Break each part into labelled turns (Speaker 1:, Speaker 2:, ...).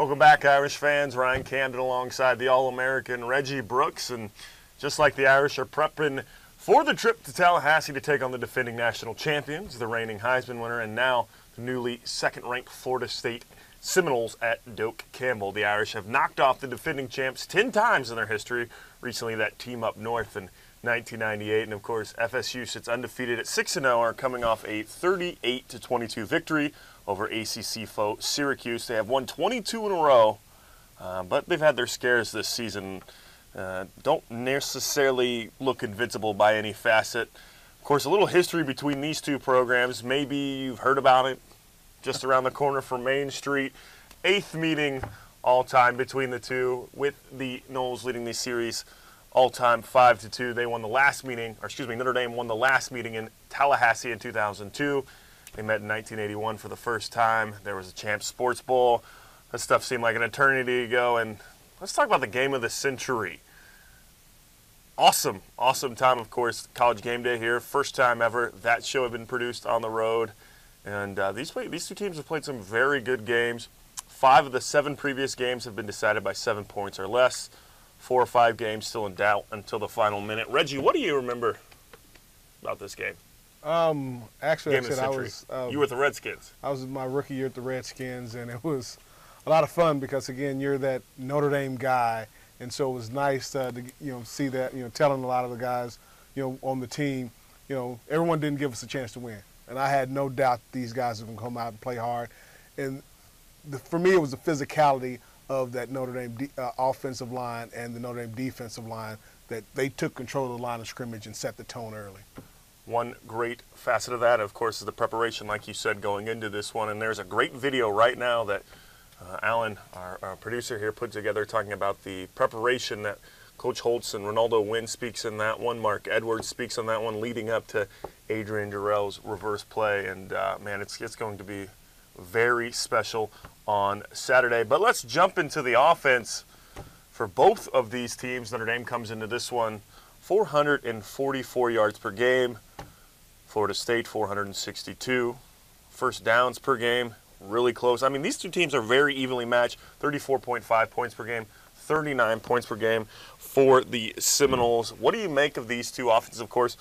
Speaker 1: Welcome back, Irish fans. Ryan Camden alongside the All-American Reggie Brooks. And just like the Irish are prepping for the trip to Tallahassee to take on the defending national champions, the reigning Heisman winner, and now the newly second-ranked Florida State Seminoles at Doak Campbell. The Irish have knocked off the defending champs 10 times in their history. Recently, that team up north in 1998. And, of course, FSU sits undefeated at 6-0, are coming off a 38-22 victory over ACC foe Syracuse. They have won 22 in a row, but they've had their scares this season. Don't necessarily look invincible by any facet. Of course, a little history between these two programs. Maybe you've heard about it. Just around the corner from Main Street. 8th meeting all-time between the two, with the Noles leading the series all-time 5-2. They won the last meeting, or excuse me, Notre Dame won the last meeting in Tallahassee in 2002. They met in 1981 for the first time. There was a Champs Sports Bowl. That stuff seemed like an eternity ago. And let's talk about the game of the century. Awesome, awesome time, of course. College Game Day here. First time ever that show had been produced on the road. And these two teams have played some very good games. 5 of the 7 previous games have been decided by 7 points or less. 4 or 5 games still in doubt until the final minute. Reggie, what do you remember about this game?
Speaker 2: Actually,
Speaker 1: Game of the century. You were at the Redskins.
Speaker 2: I was in my rookie year at the Redskins, and it was a lot of fun because, again, you're that Notre Dame guy, and so it was nice to see that, telling a lot of the guys, on the team, everyone didn't give us a chance to win, and I had no doubt these guys are going to come out and play hard, and for me, it was the physicality of that Notre Dame offensive line and the Notre Dame defensive line that they took control of the line of scrimmage and set the tone early.
Speaker 1: One great facet of that, of course, is the preparation, like you said, going into this one. And there's a great video right now that Alan, our producer here, put together talking about the preparation that Coach Holtz and Ronaldo Wynn speaks in that one. Mark Edwards speaks on that one, leading up to Adrian Durrell's reverse play. And, man, it's going to be very special on Saturday. But let's jump into the offense for both of these teams. Notre Dame comes into this one 444 yards per game. Florida State, 462. First downs per game, really close. I mean, these two teams are very evenly matched. 34.5 points per game, 39 points per game for the Seminoles. What do you make of these two offenses? Of course,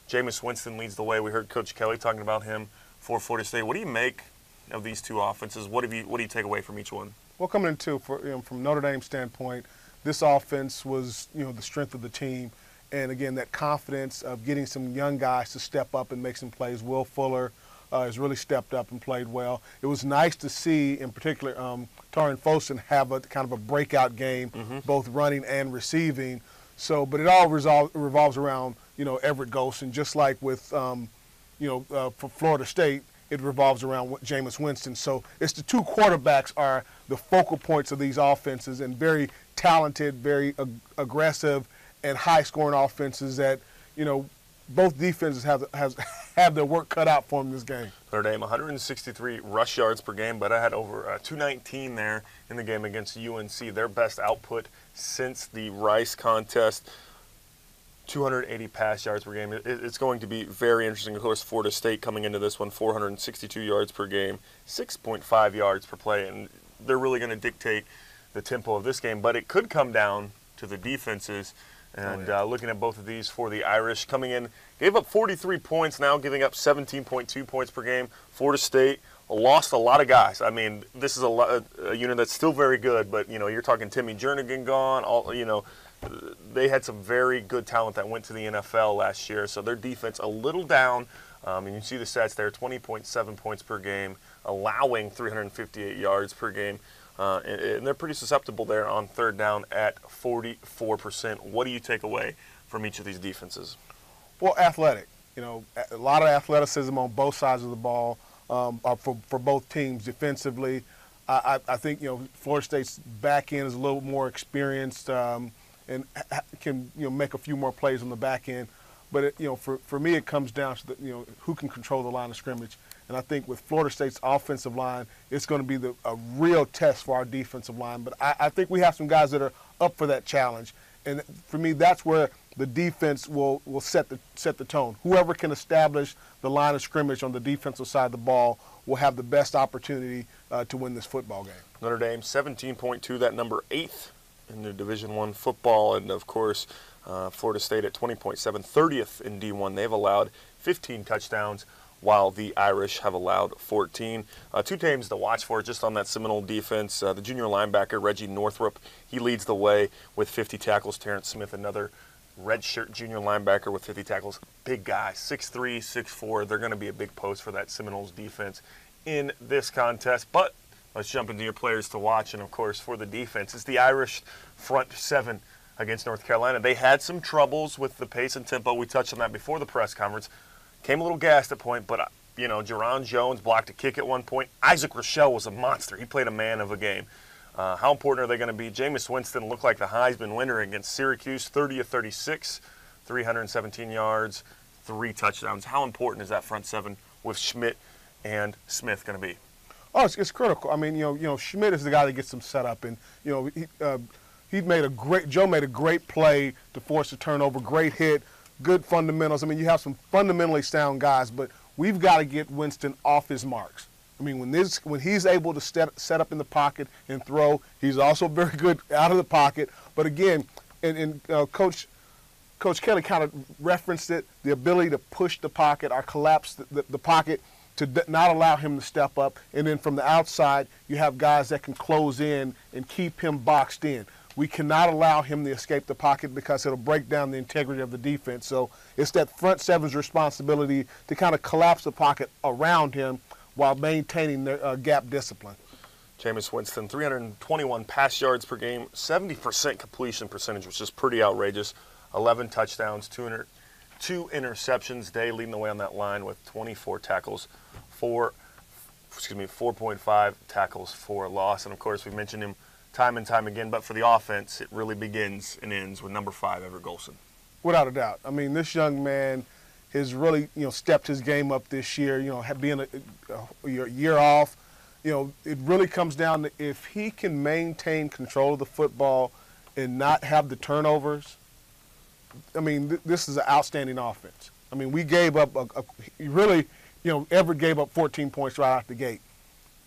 Speaker 1: Jameis Winston leads the way. We heard Coach Kelly talking about him for Florida State. What do you make of these two offenses? What do you take away from each one?
Speaker 2: Well, coming into from Notre Dame's standpoint, this offense was the strength of the team. And, again, that confidence of getting some young guys to step up and make some plays. Will Fuller has really stepped up and played well. It was nice to see, in particular, Taron Fosun have a kind of a breakout game, both running and receiving. So, but it all revolves around, Everett Golson. Just like with, for Florida State, it revolves around Jameis Winston. So it's the two quarterbacks are the focal points of these offenses, and very talented, very aggressive, and high-scoring offenses that, both defenses have their work cut out for them in this game.
Speaker 1: Notre Dame, 163 rush yards per game, but I had over 219 there in the game against UNC. Their best output since the Rice contest. 280 pass yards per game. It's going to be very interesting. Of course, Florida State coming into this one, 462 yards per game, 6.5 yards per play, and they're really going to dictate the tempo of this game. But it could come down to the defenses. And looking at both of these for the Irish, coming in, gave up 43 points, now giving up 17.2 points per game. Florida State lost a lot of guys. I mean, this is a unit that's still very good, but, you're talking Timmy Jernigan gone. They had some very good talent that went to the NFL last year, so their defense a little down. And you see the stats there, 20.7 points per game, allowing 358 yards per game. And they're pretty susceptible there on third down at 44%. What do you take away from each of these defenses?
Speaker 2: Well, athletic. A lot of athleticism on both sides of the ball for both teams defensively. I think, Florida State's back end is a little more experienced and can, make a few more plays on the back end. But, for me, it comes down to, who can control the line of scrimmage. And I think with Florida State's offensive line, it's going to be a real test for our defensive line. But I think we have some guys that are up for that challenge. And for me, that's where the defense will set the tone. Whoever can establish the line of scrimmage on the defensive side of the ball will have the best opportunity to win this football game.
Speaker 1: Notre Dame 17.2, that number 8th in the Division I football, and of course Florida State at 20.7, 30th in D1. They've allowed 15 touchdowns, while the Irish have allowed 14. Two teams to watch for just on that Seminole defense. The junior linebacker, Reggie Northrup, he leads the way with 50 tackles. Terrence Smith, another redshirt junior linebacker with 50 tackles. Big guy, 6'3", 6'4". They're going to be a big post for that Seminoles defense in this contest. But let's jump into your players to watch. And, of course, for the defense, it's the Irish front seven against North Carolina. They had some troubles with the pace and tempo. We touched on that before the press conference. Came a little gassed at point, but, Jerron Jones blocked a kick at one point. Isaac Rochelle was a monster. He played a man of a game. How important are they going to be? Jameis Winston looked like the Heisman winner against Syracuse, 30 of 36, 317 yards, 3 touchdowns. How important is that front seven with Schmidt and Smith going to be?
Speaker 2: Oh, it's critical. I mean, Schmidt is the guy that gets them set up, and Joe made a great play to force a turnover, great hit. Good fundamentals. I mean, you have some fundamentally sound guys, but we've got to get Winston off his marks. I mean, when he's able to set up in the pocket and throw, he's also very good out of the pocket. But again, and Coach Kelly kind of referenced it, the ability to push the pocket or collapse the pocket to not allow him to step up. And then from the outside, you have guys that can close in and keep him boxed in. We cannot allow him to escape the pocket because it'll break down the integrity of the defense. So it's that front seven's responsibility to kind of collapse the pocket around him while maintaining their gap discipline.
Speaker 1: Jameis Winston, 321 pass yards per game, 70% completion percentage, which is pretty outrageous. 11 touchdowns, 2 interceptions. Day leading the way on that line with 24 tackles, 4.5 tackles for loss. And, of course, we mentioned him time and time again, but for the offense, it really begins and ends with number 5, Everett Golson.
Speaker 2: Without a doubt. I mean, this young man has really, stepped his game up this year, being a year off. It really comes down to if he can maintain control of the football and not have the turnovers. I mean, this is an outstanding offense. I mean, we gave up Everett gave up 14 points right out the gate.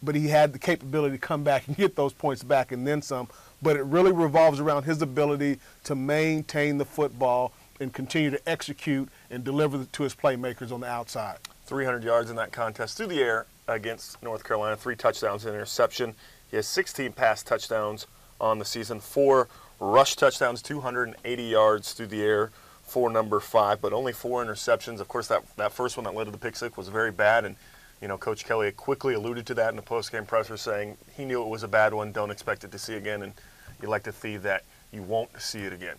Speaker 2: But he had the capability to come back and get those points back and then some. But it really revolves around his ability to maintain the football and continue to execute and deliver to his playmakers on the outside.
Speaker 1: 300 yards in that contest through the air against North Carolina, 3 touchdowns and interception. He has 16 pass touchdowns on the season, 4 rush touchdowns, 280 yards through the air for number 5, but only 4 interceptions. Of course, that first one that led to the pick six was very bad, and Coach Kelly quickly alluded to that in the postgame presser, saying he knew it was a bad one, don't expect it to see again, and you like to see that you won't see it again.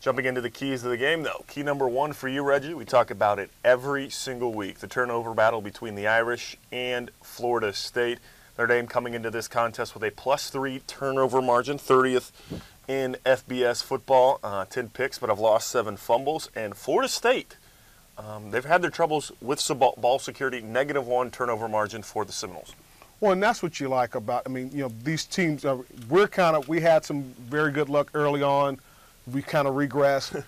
Speaker 1: Jumping into the keys of the game, though. Key number 1 for you, Reggie, we talk about it every single week, the turnover battle between the Irish and Florida State. Notre Dame coming into this contest with a +3 turnover margin, 30th in FBS football, 10 picks, but have lost 7 fumbles. And Florida State, they've had their troubles with ball security, -1 turnover margin for the Seminoles.
Speaker 2: Well, and that's what you like about, these teams, we had some very good luck early on. We kind of regressed,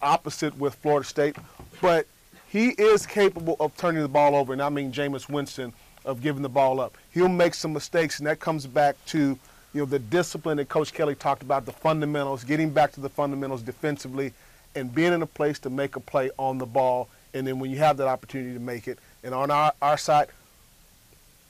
Speaker 2: opposite with Florida State. But he is capable of turning the ball over, and I mean Jameis Winston, of giving the ball up. He'll make some mistakes, and that comes back to, the discipline that Coach Kelly talked about, the fundamentals, getting back to the fundamentals defensively, and being in a place to make a play on the ball, and then when you have that opportunity to make it. And on our side,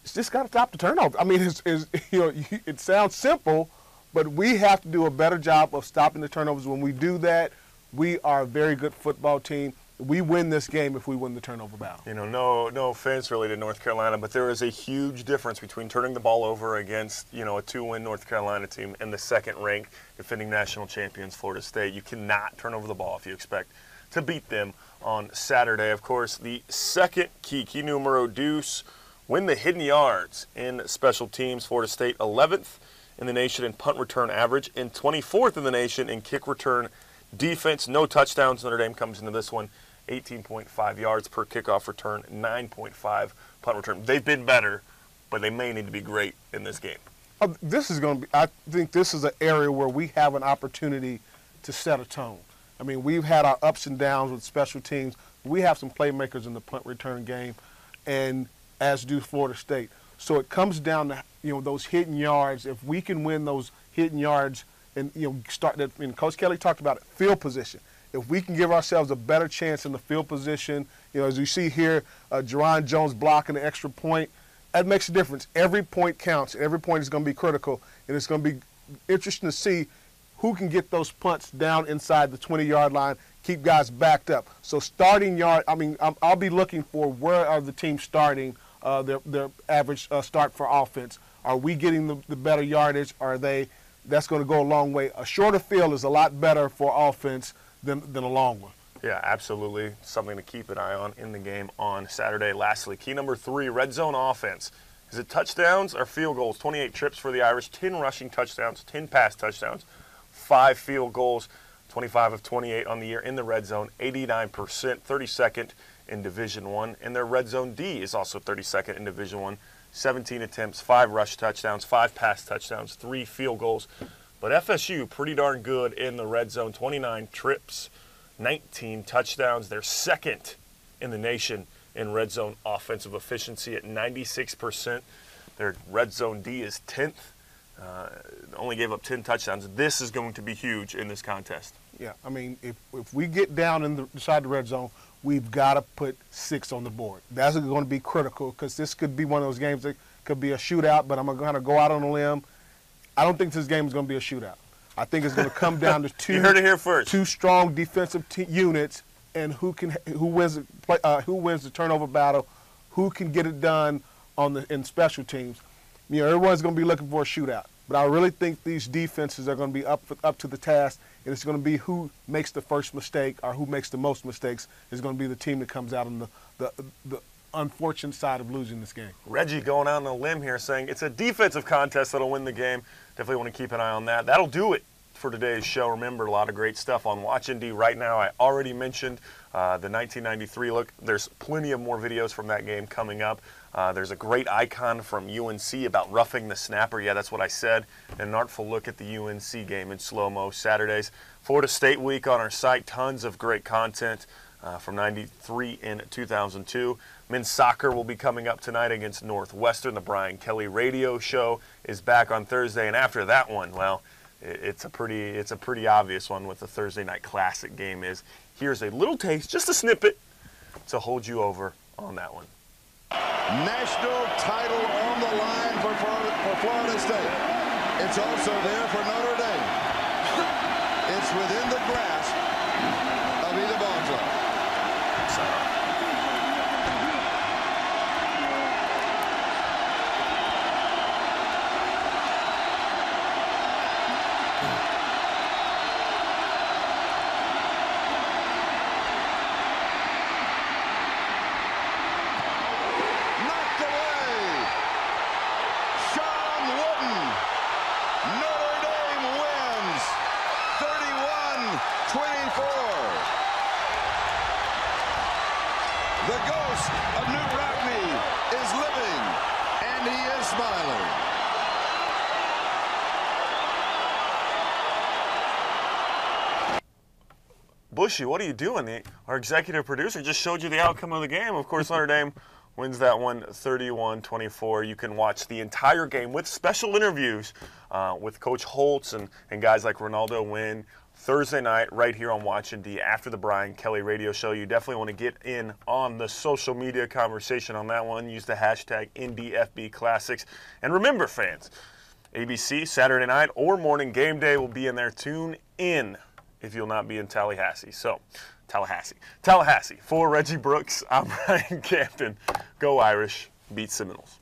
Speaker 2: it's just got to stop the turnover. I mean, it sounds simple, but we have to do a better job of stopping the turnovers. When we do that, we are a very good football team. We win this game if we win the turnover battle.
Speaker 1: No offense really to North Carolina, but there is a huge difference between turning the ball over against, a 2-win North Carolina team and the second-ranked defending national champions, Florida State. You cannot turn over the ball if you expect to beat them on Saturday. Of course, the second key numero dos, win the hidden yards in special teams. Florida State 11th in the nation in punt return average and 24th in the nation in kick return defense. No touchdowns. Notre Dame comes into this one 18.5 yards per kickoff return, 9.5 punt return. They've been better, but they may need to be great in this game.
Speaker 2: I think this is an area where we have an opportunity to set a tone. I mean, we've had our ups and downs with special teams. We have some playmakers in the punt return game, and as do Florida State. So it comes down to, those hidden yards. If we can win those hidden yards and, start that, and Coach Kelly talked about it, field position. If we can give ourselves a better chance in the field position, as you see here, Jerron Jones blocking the extra point, that makes a difference. Every point counts. Every point is going to be critical, and it's going to be interesting to see who can get those punts down inside the 20-yard line, keep guys backed up. So starting yard, I'll be looking for where are the teams starting their average start for offense. Are we getting the better yardage? Are they? That's going to go a long way. A shorter field is a lot better for offense than a long one.
Speaker 1: Yeah, absolutely. Something to keep an eye on in the game on Saturday. Lastly, key number 3, red zone offense. Is it touchdowns or field goals? 28 trips for the Irish, 10 rushing touchdowns, 10 pass touchdowns, 5 field goals, 25 of 28 on the year in the red zone, 89%, 32nd in Division I. And their red zone D is also 32nd in Division I, 17 attempts, 5 rush touchdowns, 5 pass touchdowns, 3 field goals. But FSU, pretty darn good in the red zone, 29 trips, 19 touchdowns. They're second in the nation in red zone offensive efficiency at 96%. Their red zone D is 10th. Only gave up 10 touchdowns. This is going to be huge in this contest.
Speaker 2: Yeah, if we get down inside the red zone, we've got to put 6 on the board. That's going to be critical because this could be one of those games that could be a shootout, but I'm going to go out on a limb. I don't think this game is going to be a shootout. I think it's going to come down to two.
Speaker 1: You heard it here first.
Speaker 2: 2 strong defensive units, and who wins the turnover battle, who can get it done in special teams. Everyone's going to be looking for a shootout, but I really think these defenses are going to be up to the task, and it's going to be who makes the first mistake or who makes the most mistakes is going to be the team that comes out on the unfortunate side of losing this game.
Speaker 1: Reggie going out on a limb here saying it's a defensive contest that'll win the game. Definitely want to keep an eye on that. That'll do it for today's show. Remember, a lot of great stuff on Watch ND right now. I already mentioned the 1993 look. There's plenty of more videos from that game coming up. There's a great icon from UNC about roughing the snapper. Yeah, that's what I said. And an artful look at the UNC game in slow-mo Saturdays. Florida State Week on our site. Tons of great content from 93 and 2002. Men's soccer will be coming up tonight against Northwestern. The Brian Kelly radio show is back on Thursday. And after that one, well, it's a pretty obvious one what the Thursday Night Classic game is. Here's a little taste, just a snippet, to hold you over on that one.
Speaker 3: National title on the line for Florida State. It's also there for Notre Dame. It's within the grasp of either ball club. The ghost of Newt Rockne is living, and he is smiling.
Speaker 1: Bushy, what are you doing? Our executive producer just showed you the outcome of the game. Of course, Notre Dame wins that one 31-24. You can watch the entire game with special interviews with Coach Holtz and guys like Ronaldo Wynn Thursday night right here on Watch ND after the Brian Kelly radio show. You definitely want to get in on the social media conversation on that one. Use the hashtag NDFBClassics. And remember, fans, ABC Saturday night or morning game day will be in there. Tune in if you'll not be in Tallahassee. So, Tallahassee. For Reggie Brooks, I'm Ryan Camden. Go Irish. Beat Seminoles.